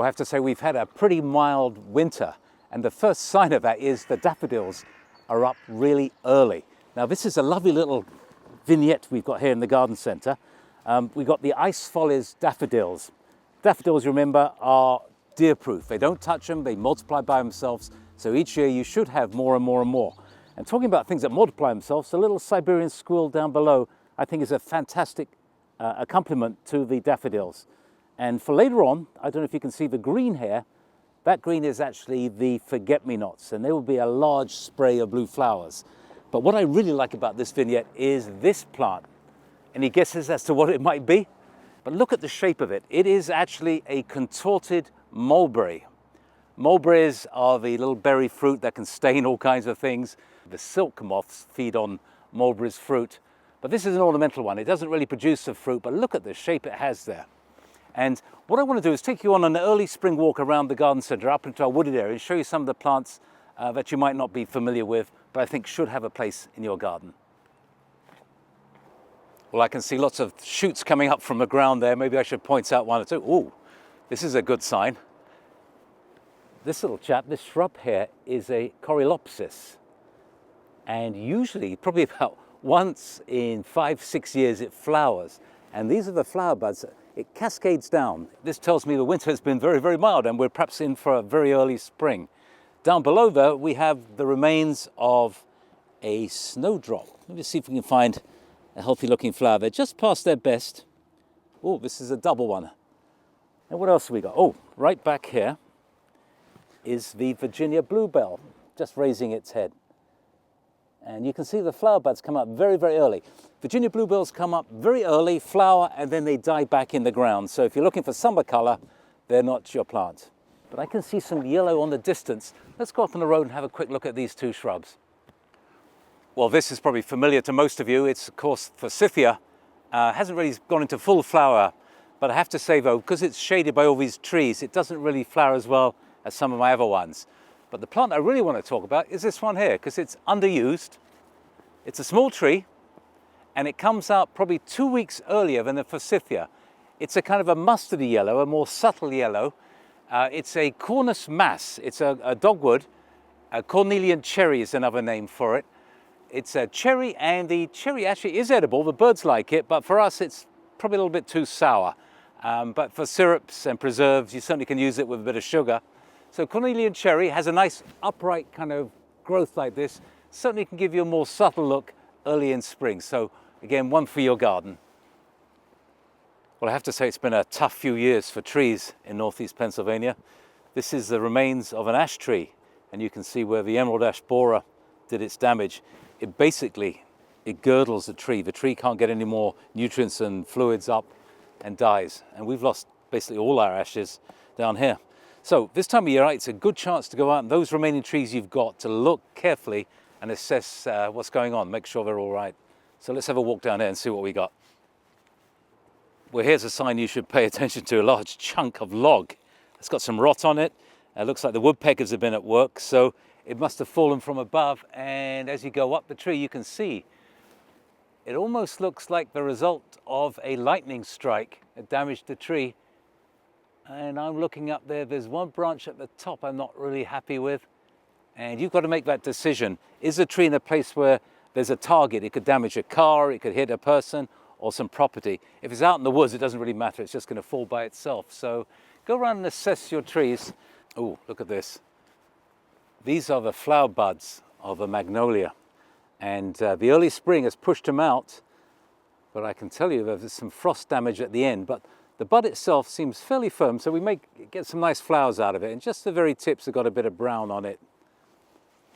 Well, I have to say we've had a pretty mild winter, and the first sign of that is the daffodils are up really early. Now this is a lovely little vignette we've got here in the garden centre. We've got the ice foliage daffodils. Daffodils, remember, are deer-proof. They don't touch them, they multiply by themselves, so each year you should have more and more and more. And talking about things that multiply themselves, the little Siberian squirrel down below I think is a fantastic accompaniment to the daffodils. And for later on, I don't know if you can see the green here, that green is actually the forget-me-nots, and there will be a large spray of blue flowers. But what I really like about this vignette is this plant. Any guesses as to what it might be? But look at the shape of it. It is actually a contorted mulberry. Mulberries are the little berry fruit that can stain all kinds of things. The silk moths feed on mulberry's fruit. But this is an ornamental one. It doesn't really produce a fruit, but look at the shape it has there. And what I want to do is take you on an early spring walk around the garden centre up into our wooded area and show you some of the plants that you might not be familiar with, but I think should have a place in your garden. Well, I can see lots of shoots coming up from the ground there. Maybe I should point out one or two. Ooh, this is a good sign. This little chap, this shrub here, is a Coreopsis. And usually, probably about once in 5-6 years, it flowers. And these are the flower buds. It cascades down. This tells me the winter has been very, very mild, and we're perhaps in for a very early spring. Down below, though, we have the remains of a snowdrop. Let me see if we can find a healthy looking flower. They're just past their best. Oh, this is a double one. And what else have we got? Oh, right back here is the Virginia bluebell, just raising its head. And you can see the flower buds come up very, very early. Virginia bluebells come up very early, flower, and then they die back in the ground. So if you're looking for summer color, they're not your plant. But I can see some yellow on the distance. Let's go up on the road and have a quick look at these two shrubs. Well, this is probably familiar to most of you. It's, of course, Forsythia. Hasn't really gone into full flower, but I have to say, though, because it's shaded by all these trees, it doesn't really flower as well as some of my other ones. But the plant I really want to talk about is this one here, because it's underused. It's a small tree, and it comes out probably 2 weeks earlier than the Forsythia. It's a kind of a mustardy yellow, a more subtle yellow. It's a cornus mass. It's a dogwood. Cornelian cherry is another name for it. It's a cherry, and the cherry actually is edible. The birds like it, but for us it's probably a little bit too sour. But for syrups and preserves, you certainly can use it with a bit of sugar. So Cornelian cherry has a nice upright kind of growth like this. Certainly can give you a more subtle look early in spring. So again, one for your garden. Well, I have to say it's been a tough few years for trees in northeast Pennsylvania. This is the remains of an ash tree, and you can see where the emerald ash borer did its damage. It girdles the tree. The tree can't get any more nutrients and fluids up and dies. And we've lost basically all our ashes down here. So this time of year, it's a good chance to go out and those remaining trees you've got to look carefully and assess what's going on, make sure they're all right. So let's have a walk down there and see what we got. Well, here's a sign you should pay attention to, a large chunk of log. It's got some rot on it. It looks like the woodpeckers have been at work, so it must have fallen from above. And as you go up the tree, you can see it almost looks like the result of a lightning strike that damaged the tree. And I'm looking up there, there's one branch at the top I'm not really happy with. And you've got to make that decision. Is the tree in a place where there's a target? It could damage a car, it could hit a person or some property. If it's out in the woods, it doesn't really matter. It's just going to fall by itself. So go around and assess your trees. Oh, look at this. These are the flower buds of a magnolia. And the early spring has pushed them out. But I can tell you there's some frost damage at the end. But the bud itself seems fairly firm, so we may get some nice flowers out of it. And just the very tips have got a bit of brown on it.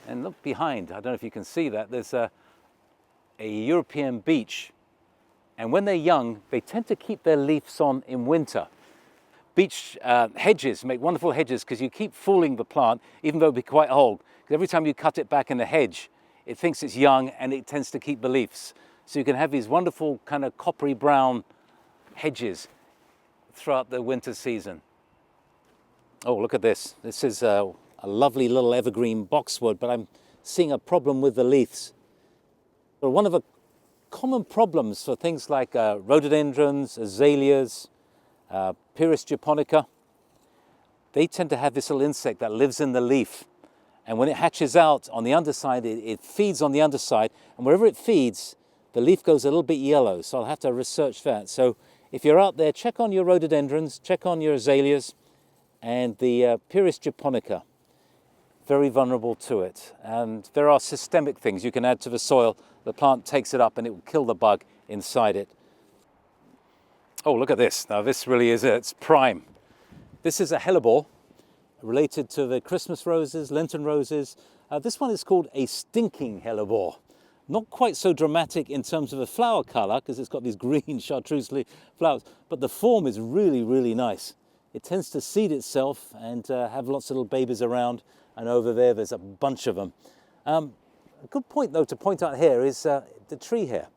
And look behind, I don't know if you can see that, there's a European beech. And when they're young, they tend to keep their leaves on in winter. Beech hedges make wonderful hedges because you keep fooling the plant, even though it'll be quite old. Because every time you cut it back in the hedge, it thinks it's young and it tends to keep the leaves. So you can have these wonderful kind of coppery brown hedges throughout the winter season. Oh, look at this. This is a lovely little evergreen boxwood, but I'm seeing a problem with the leaves. Well, one of the common problems for things like rhododendrons, azaleas, Pyrus japonica, they tend to have this little insect that lives in the leaf. And when it hatches out on the underside, it feeds on the underside. And wherever it feeds, the leaf goes a little bit yellow. So I'll have to research that. So if you're out there, check on your rhododendrons, check on your azaleas, and the Pyrus japonica. Very vulnerable to it. And there are systemic things you can add to the soil. The plant takes it up and it will kill the bug inside it. Oh, look at this. Now this really is it. It's prime. This is a hellebore, related to the Christmas roses, Lenten roses. This one is called a stinking hellebore. Not quite so dramatic in terms of the flower color, because it's got these green chartreuse flowers, but the form is really, really nice. It tends to seed itself and have lots of little babies around, and over there's a bunch of them. A good point though to point out here is the tree here.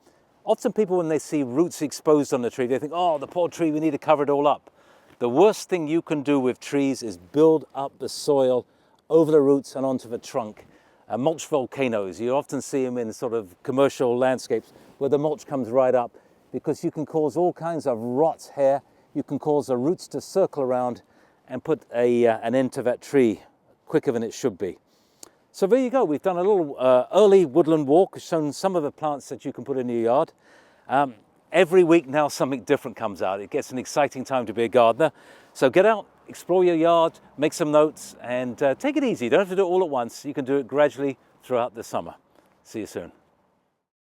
Often people, when they see roots exposed on the tree, they think, oh, the poor tree, we need to cover it all up. The worst thing you can do with trees is build up the soil over the roots and onto the trunk. Mulch volcanoes, you often see them in sort of commercial landscapes where the mulch comes right up, because you can cause all kinds of rot here. You can cause the roots to circle around and put an end to that tree quicker than it should be. So there you go, we've done a little early woodland walk, shown some of the plants that you can put in your yard. Every week now something different comes out. It gets an exciting time to be a gardener. So get out, explore your yard, make some notes, and take it easy. You don't have to do it all at once. You can do it gradually throughout the summer. See you soon.